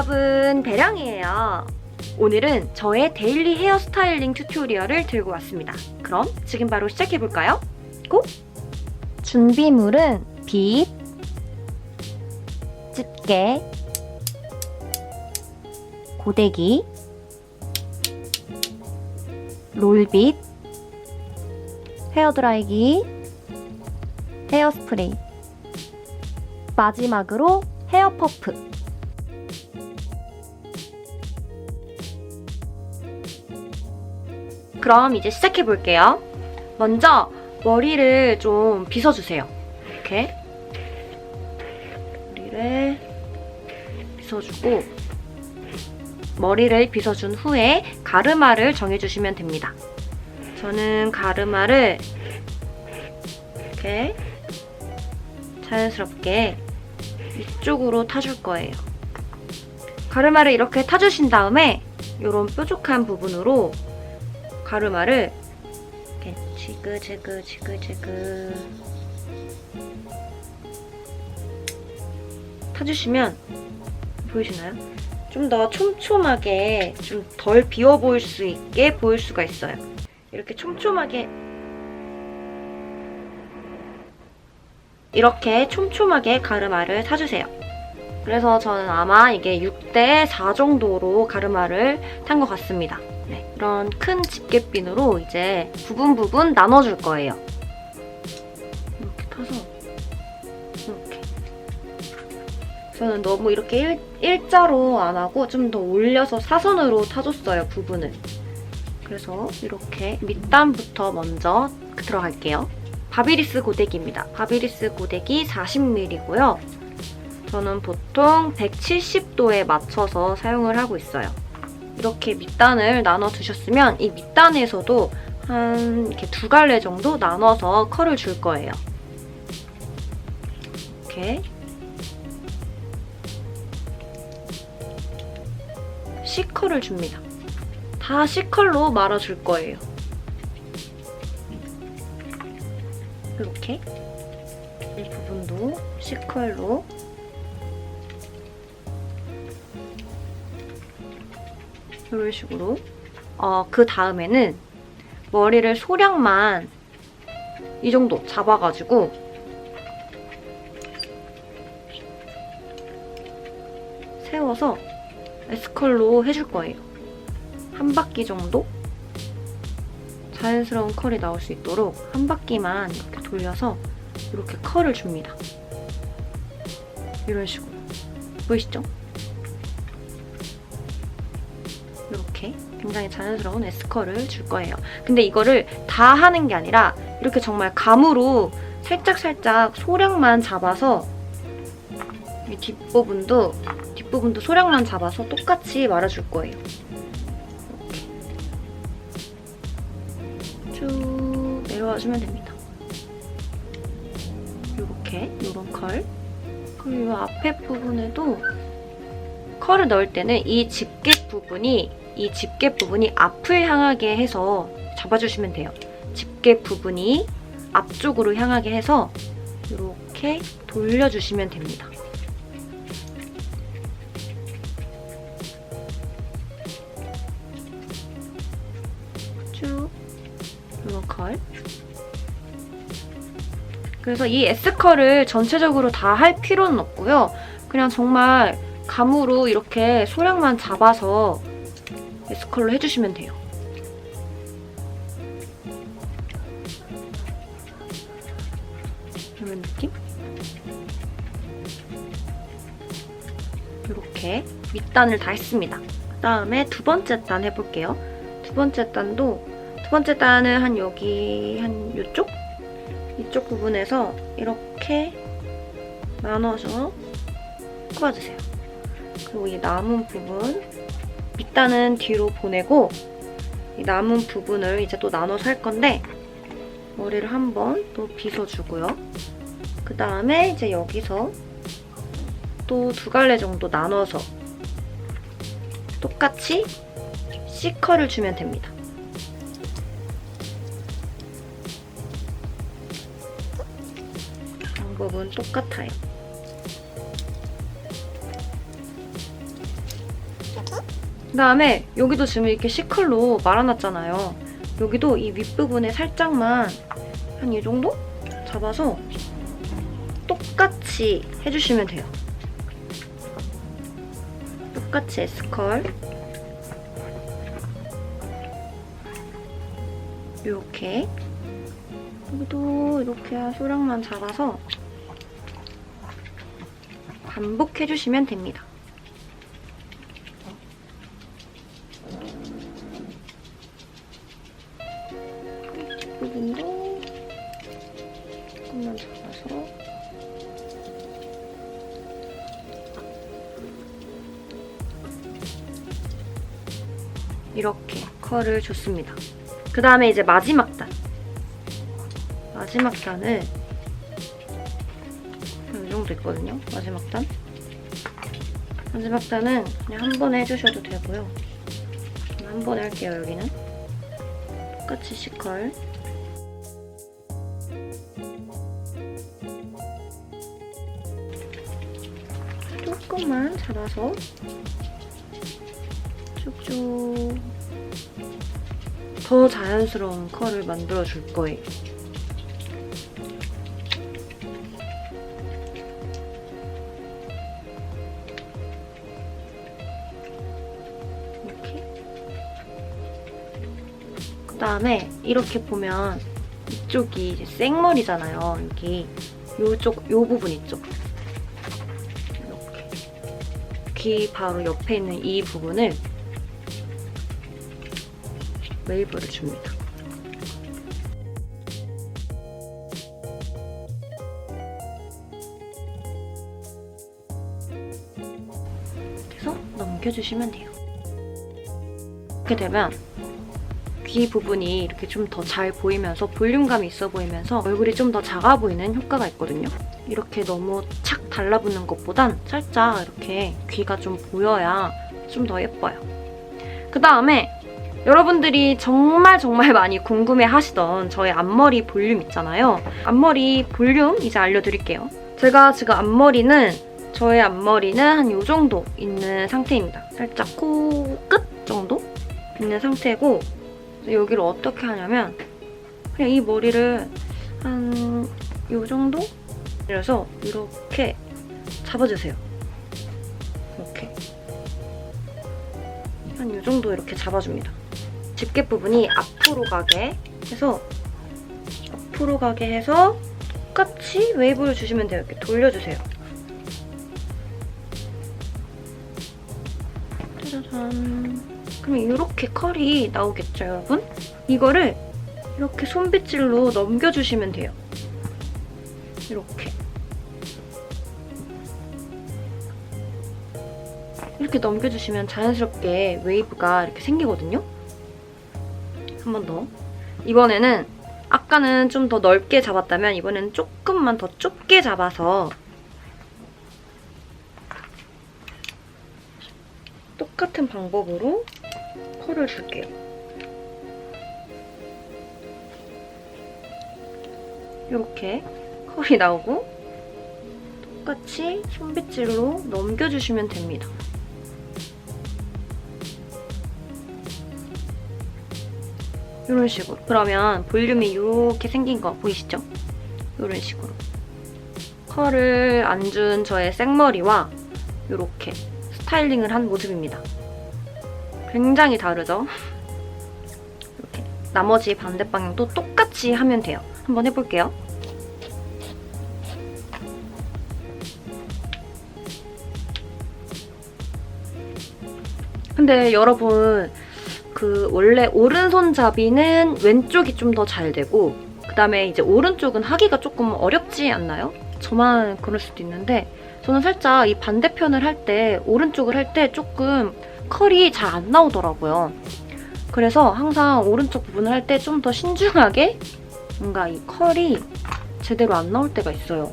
여러분, 배령이에요. 오늘은 저의 데일리 헤어스타일링 튜토리얼을 들고 왔습니다. 그럼 지금 바로 시작해볼까요? 고! 준비물은 빗, 집게, 고데기, 롤빗, 헤어드라이기, 헤어스프레이, 마지막으로 헤어퍼프. 그럼 이제 시작해볼게요. 먼저 머리를 좀 빗어주세요. 이렇게 머리를 빗어주고, 머리를 빗어준 후에 가르마를 정해주시면 됩니다. 저는 가르마를 이렇게 자연스럽게 이쪽으로 타줄 거예요. 가르마를 이렇게 타주신 다음에 이런 뾰족한 부분으로 가르마를 이렇게 지그재그 타주시면, 보이시나요? 좀 더 촘촘하게, 좀 덜 비어 보일 수 있게 보일 수가 있어요. 이렇게 촘촘하게, 이렇게 촘촘하게 가르마를 타주세요. 그래서 저는 아마 이게 6대4 정도로 가르마를 탄 것 같습니다. 네, 이런 큰 집게핀으로 이제 부분 나눠줄 거예요. 이렇게 타서 이렇게. 저는 너무 이렇게 일자로 안 하고 좀 더 올려서 사선으로 타줬어요, 부분을. 그래서 이렇게 밑단부터 먼저 들어갈게요. 바비리스 고데기입니다. 바비리스 고데기 40ml고요. 저는 보통 170도에 맞춰서 사용을 하고 있어요. 이렇게 밑단을 나눠 두셨으면 이 밑단에서도 한 이렇게 2갈래 정도 나눠서 컬을 줄 거예요. 이렇게 C컬을 줍니다. 다 C컬로 말아줄 거예요. 이렇게 이 부분도 C컬로 이런 식으로. 그 다음에는 머리를 소량만 이 정도 잡아가지고 세워서 S컬로 해줄 거예요. 한 바퀴 정도 자연스러운 컬이 나올 수 있도록 한 바퀴만 이렇게 돌려서 이렇게 컬을 줍니다. 이런 식으로. 보이시죠? 이렇게 굉장히 자연스러운 S컬을 줄 거예요. 근데 이거를 다 하는 게 아니라 이렇게 정말 감으로 살짝살짝 소량만 잡아서, 이 뒷부분도 소량만 잡아서 똑같이 말아줄 거예요. 이렇게 쭉 내려와주면 됩니다. 이렇게, 이런 컬. 그리고 이 앞에 부분에도 컬을 넣을 때는 이 집게 부분이 앞을 향하게 해서 잡아주시면 돼요. 집게 부분이 앞쪽으로 향하게 해서 이렇게 돌려주시면 됩니다. 쭉 이런 컬. 그래서 이 S컬을 전체적으로 다 할 필요는 없고요. 그냥 정말 감으로 이렇게 소량만 잡아서 S컬로 해주시면 돼요. 이런 느낌? 이렇게 밑단을 다 했습니다. 그 다음에 두 번째 단 해볼게요. 두 번째 단은 한 여기, 한 요쪽? 이쪽 부분에서 이렇게 나눠서 꼽아주세요. 그리고 이 남은 부분, 밑단은 뒤로 보내고 이 남은 부분을 이제 또 나눠서 할 건데, 머리를 한번 또 빗어주고요. 그 다음에 이제 여기서 또 2갈래 정도 나눠서 똑같이 C컬을 주면 됩니다. 방법은 똑같아요. 그다음에 여기도 지금 이렇게 시클로 말아놨잖아요. 여기도 이 윗부분에 살짝만 한 이 정도 잡아서 똑같이 해주시면 돼요. 똑같이 S컬 이렇게 여기도 이렇게 소량만 잡아서 반복해주시면 됩니다. 부분도 조금만 잡아서 이렇게 컬을 줬습니다. 그 다음에 이제 마지막 단을 이 정도 있거든요. 마지막 단은 그냥 한 번에 해주셔도 되고요. 한 번에 할게요. 여기는 똑같이 C컬 조금만 잡아서 쭉쭉 더 자연스러운 컬을 만들어줄 거예요. 이렇게. 그 다음에 이렇게 보면 이쪽이 이제 생머리잖아요. 여기 요 부분 있죠? 이렇게. 귀 바로 옆에 있는 이 부분을 웨이브를 줍니다. 그래서 넘겨주시면 돼요. 이렇게 되면 귀 부분이 이렇게 좀 더 잘 보이면서 볼륨감이 있어 보이면서 얼굴이 좀 더 작아 보이는 효과가 있거든요. 이렇게 너무 착 달라붙는 것보단 살짝 이렇게 귀가 좀 보여야 좀 더 예뻐요. 그 다음에 여러분들이 정말 많이 궁금해하시던 저의 앞머리 볼륨 있잖아요. 앞머리 볼륨 이제 알려드릴게요. 제가 지금 저의 앞머리는 한 요 정도 있는 상태입니다. 살짝 코끝 정도 있는 상태고 여기를 어떻게 하냐면 그냥 이 머리를 한 요 정도? 그래서 이렇게 잡아주세요. 이렇게 한 요 정도 이렇게 잡아줍니다. 집게 부분이 앞으로 가게 해서 똑같이 웨이브를 주시면 돼요. 이렇게 돌려주세요. 짜자잔. 그럼 이렇게 컬이 나오겠죠, 여러분? 이거를 이렇게 손빗질로 넘겨주시면 돼요. 이렇게 넘겨주시면 자연스럽게 웨이브가 이렇게 생기거든요? 한 번 더. 이번에는 아까는 좀 더 넓게 잡았다면 이번에는 조금만 더 좁게 잡아서 똑같은 방법으로 컬을 줄게요. 이렇게 컬이 나오고 똑같이 손빗질로 넘겨주시면 됩니다. 이런 식으로. 그러면 볼륨이 이렇게 생긴 거 보이시죠? 이런 식으로. 컬을 안 준 저의 생머리와 이렇게 스타일링을 한 모습입니다. 굉장히 다르죠? 이렇게. 나머지 반대 방향도 똑같이 하면 돼요. 한번 해볼게요. 근데 여러분 원래 오른손잡이는 왼쪽이 좀 더 잘 되고 그다음에 이제 오른쪽은 하기가 조금 어렵지 않나요? 저만 그럴 수도 있는데 저는 살짝 이 반대편을 할 때 오른쪽을 할 때 조금 컬이 잘 안 나오더라고요. 그래서 항상 오른쪽 부분을 할 때 좀 더 신중하게 뭔가 이 컬이 제대로 안 나올 때가 있어요.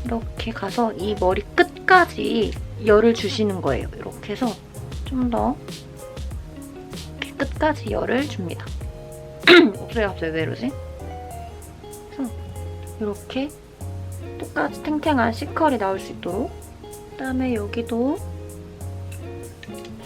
이렇게 가서 이 머리 끝까지 열을 주시는 거예요. 이렇게 해서 좀 더 끝까지 열을 줍니다. 목소리가 갑자기 왜 이러지? 그래서 이렇게 똑같이 탱탱한 C컬이 나올 수 있도록 그다음에 여기도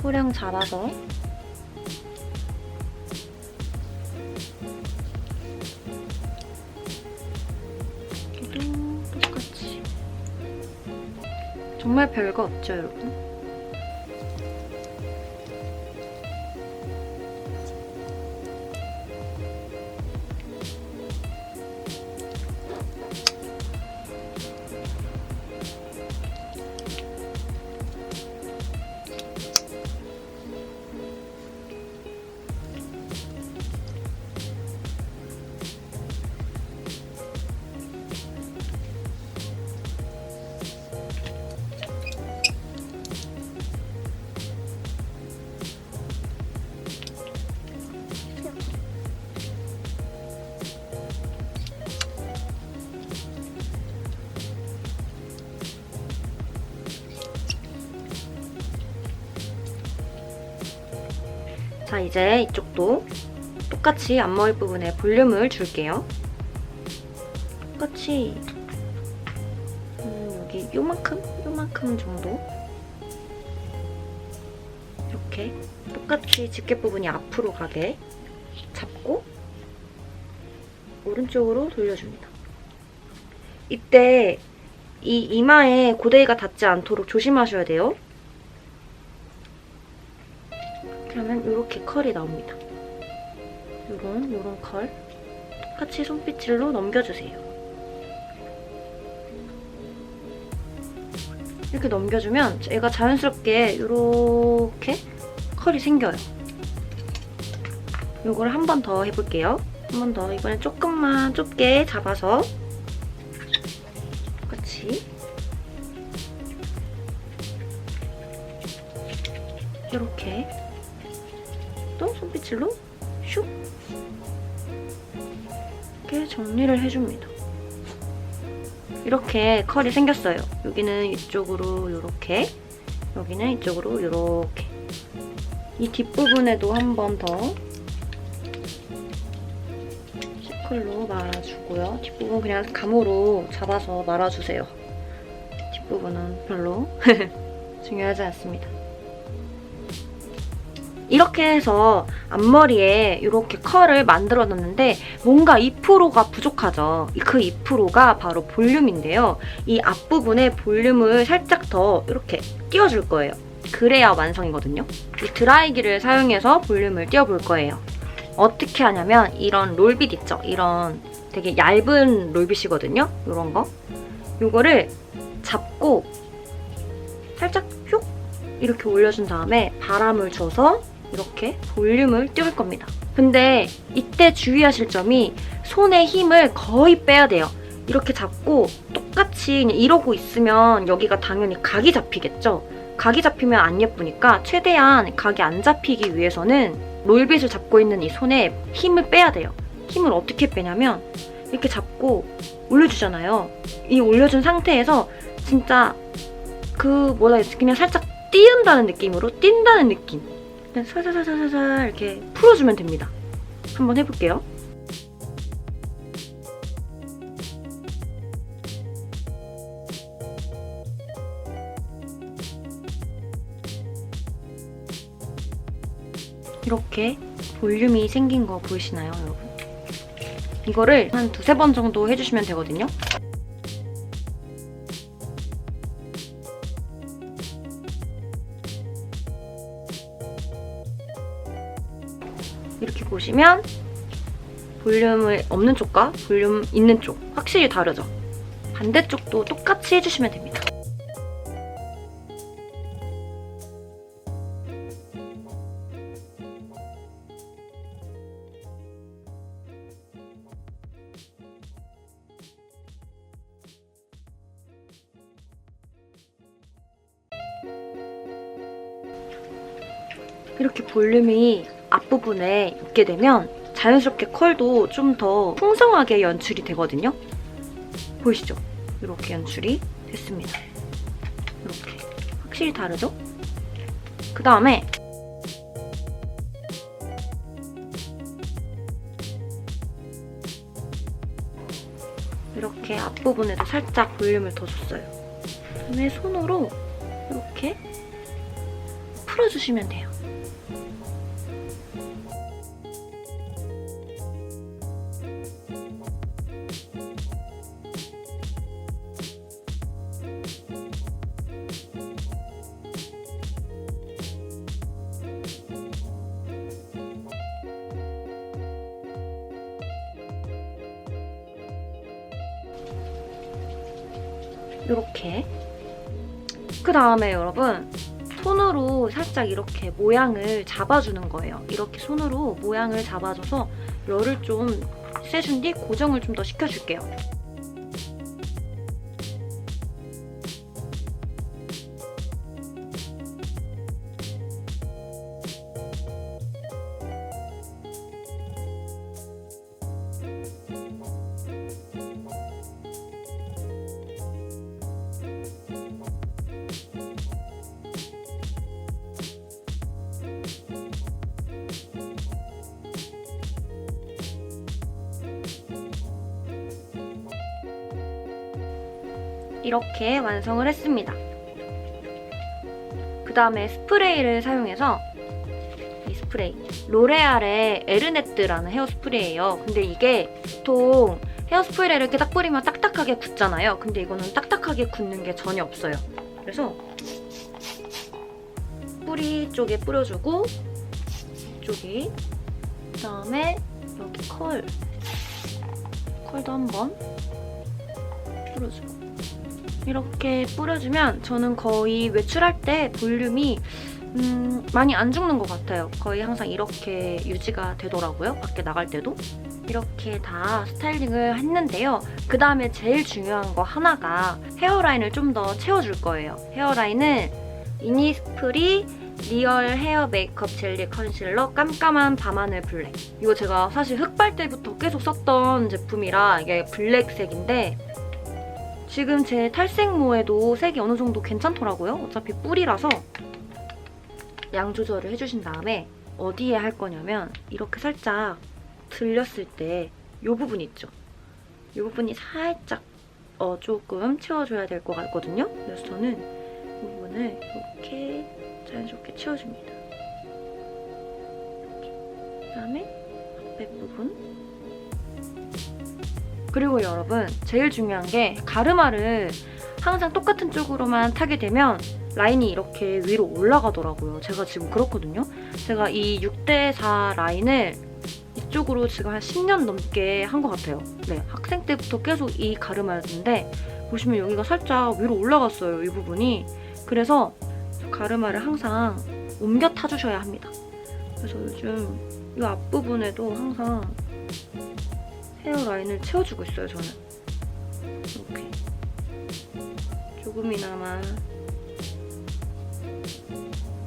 소량 잡아서 여기도 똑같이. 정말 별거 없죠, 여러분? 자, 이제 이쪽도 똑같이 앞머리 부분에 볼륨을 줄게요. 똑같이 여기 요만큼 정도 이렇게 똑같이 집게 부분이 앞으로 가게 잡고 오른쪽으로 돌려줍니다. 이때 이 이마에 고데기가 닿지 않도록 조심하셔야 돼요. 그러면 이렇게 컬이 나옵니다. 요런 컬 똑같이 손빗질로 넘겨주세요. 이렇게 넘겨주면 얘가 자연스럽게 이렇게 컬이 생겨요. 요걸 한 번 더 해볼게요. 한 번 더. 이번엔 조금만 좁게 잡아서 똑같이 이렇게 또 손빗질로 슉 이렇게 정리를 해줍니다. 이렇게 컬이 생겼어요. 여기는 이쪽으로 이렇게, 여기는 이쪽으로 이렇게. 이 뒷부분에도 한 번 더 시클로 말아주고요. 뒷부분 그냥 감으로 잡아서 말아주세요. 뒷부분은 별로 중요하지 않습니다. 이렇게 해서 앞머리에 이렇게 컬을 만들어놨는데 뭔가 2%가 부족하죠. 그 2%가 바로 볼륨인데요. 이 앞부분에 볼륨을 살짝 더 이렇게 띄워줄 거예요. 그래야 완성이거든요. 이 드라이기를 사용해서 볼륨을 띄워볼 거예요. 어떻게 하냐면 이런 롤빗 있죠? 이런 되게 얇은 롤빗이거든요. 이런 거. 이거를 잡고 살짝 휙 이렇게 올려준 다음에 바람을 줘서 이렇게 볼륨을 띄울 겁니다. 근데 이때 주의하실 점이 손에 힘을 거의 빼야 돼요. 이렇게 잡고 똑같이 이러고 있으면 여기가 당연히 각이 잡히겠죠? 각이 잡히면 안 예쁘니까 최대한 각이 안 잡히기 위해서는 롤빗을 잡고 있는 이 손에 힘을 빼야 돼요. 힘을 어떻게 빼냐면 이렇게 잡고 올려주잖아요. 이 올려준 상태에서 진짜 그냥 살짝 띄운다는 느낌으로 뛴다는 느낌. 그냥 살살살살살 이렇게 풀어주면 됩니다. 한번 해볼게요. 이렇게 볼륨이 생긴 거 보이시나요, 여러분? 이거를 한 2-3번 정도 해주시면 되거든요. 이렇게 보시면 볼륨을 없는 쪽과 볼륨 있는 쪽 확실히 다르죠? 반대쪽도 똑같이 해주시면 됩니다. 이렇게 볼륨이 앞부분에 있게 되면 자연스럽게 컬도 좀 더 풍성하게 연출이 되거든요. 보이시죠? 이렇게 연출이 됐습니다. 이렇게 확실히 다르죠? 그 다음에 이렇게 앞부분에도 살짝 볼륨을 더 줬어요. 그다음에 손으로 이렇게 털어주시면 돼요. 이렇게. 그 다음에 여러분 손으로 살짝 이렇게 모양을 잡아주는 거예요. 이렇게 손으로 모양을 잡아줘서 열을 좀 쐬준 뒤 고정을 좀 더 시켜줄게요. 이렇게 완성을 했습니다. 그 다음에 스프레이를 사용해서 이 스프레이 로레알의 에르네뜨라는 헤어스프레이예요. 근데 이게 보통 헤어스프레이를 이렇게 딱 뿌리면 딱딱하게 굳잖아요. 근데 이거는 딱딱하게 굳는 게 전혀 없어요. 그래서 뿌리 쪽에 뿌려주고 이쪽이 그 다음에 여기 컬도 한번 뿌려주고 이렇게 뿌려주면 저는 거의 외출할 때 볼륨이 많이 안 죽는 것 같아요. 거의 항상 이렇게 유지가 되더라고요. 밖에 나갈 때도. 이렇게 다 스타일링을 했는데요. 그 다음에 제일 중요한 거 하나가 헤어라인을 좀 더 채워줄 거예요. 헤어라인은 이니스프리 리얼 헤어 메이크업 젤리 컨실러 깜깜한 밤하늘 블랙. 이거 제가 사실 흑발 때부터 계속 썼던 제품이라 이게 블랙색인데 지금 제 탈색모에도 색이 어느 정도 괜찮더라고요. 어차피 뿔이라서 양 조절을 해주신 다음에 어디에 할 거냐면 이렇게 살짝 들렸을 때 이 부분 있죠? 이 부분이 살짝 조금 채워줘야 될 것 같거든요. 그래서 저는 이 부분을 이렇게 자연스럽게 채워줍니다. 이렇게. 그다음에 앞에 부분. 그리고 여러분 제일 중요한 게 가르마를 항상 똑같은 쪽으로만 타게 되면 라인이 이렇게 위로 올라가더라고요. 제가 지금 그렇거든요. 제가 이 6대4 라인을 이쪽으로 지금 한 10년 넘게 한 것 같아요. 네, 학생 때부터 계속 이 가르마였는데 보시면 여기가 살짝 위로 올라갔어요. 이 부분이. 그래서 가르마를 항상 옮겨 타주셔야 합니다. 그래서 요즘 이 앞부분에도 항상 헤어라인을 채워주고 있어요, 저는. 이렇게. 조금이나마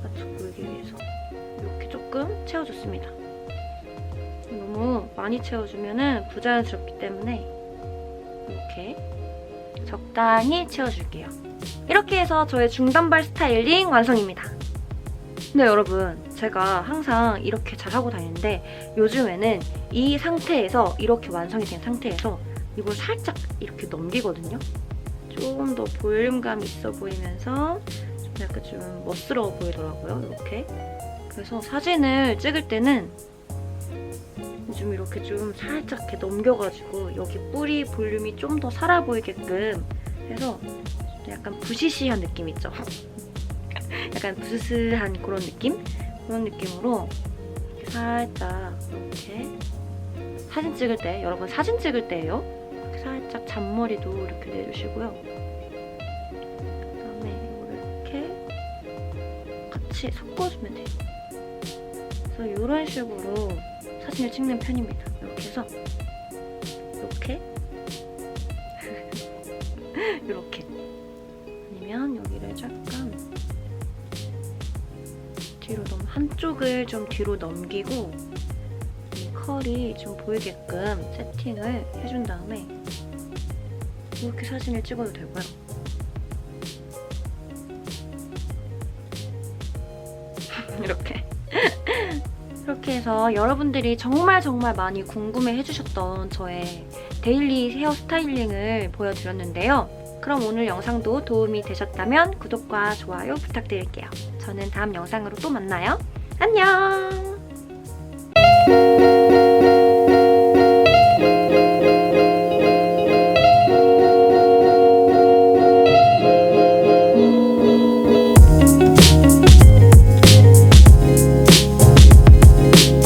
맞춰 보이기 위해서 이렇게 조금 채워줬습니다. 너무 많이 채워주면 부자연스럽기 때문에 이렇게 적당히 채워줄게요. 이렇게 해서 저의 중단발 스타일링 완성입니다. 근데 여러분 제가 항상 이렇게 잘하고 다니는데 요즘에는 이 상태에서 이렇게 완성이 된 상태에서 이걸 살짝 이렇게 넘기거든요. 좀 더 볼륨감 있어 보이면서 좀 약간 좀 멋스러워 보이더라고요. 이렇게. 그래서 사진을 찍을 때는 요즘 이렇게 좀 살짝 이렇게 넘겨가지고 여기 뿌리 볼륨이 좀 더 살아 보이게끔 해서 약간 부시시한 느낌 있죠? 약간 부스스한 그런 느낌? 그런 느낌으로 이렇게 살짝 이렇게 사진 찍을 때, 여러분 사진 찍을 때예요. 이렇게 살짝 잔머리도 이렇게 내주시고요. 그다음에 이거를 이렇게 같이 섞어주면 돼요. 그래서 이런 식으로 사진을 찍는 편입니다. 이렇게 해서 이렇게 이렇게 아니면 여기를 약간 뒤로 한쪽을 좀 뒤로 넘기고 이 컬이 좀 보이게끔 세팅을 해준 다음에 이렇게 사진을 찍어도 되고요. 이렇게 이렇게 해서 여러분들이 정말 많이 궁금해 해주셨던 저의 데일리 헤어 스타일링을 보여드렸는데요. 그럼 오늘 영상도 도움이 되셨다면 구독과 좋아요 부탁드릴게요. 저는 다음 영상으로 또 만나요. 안녕!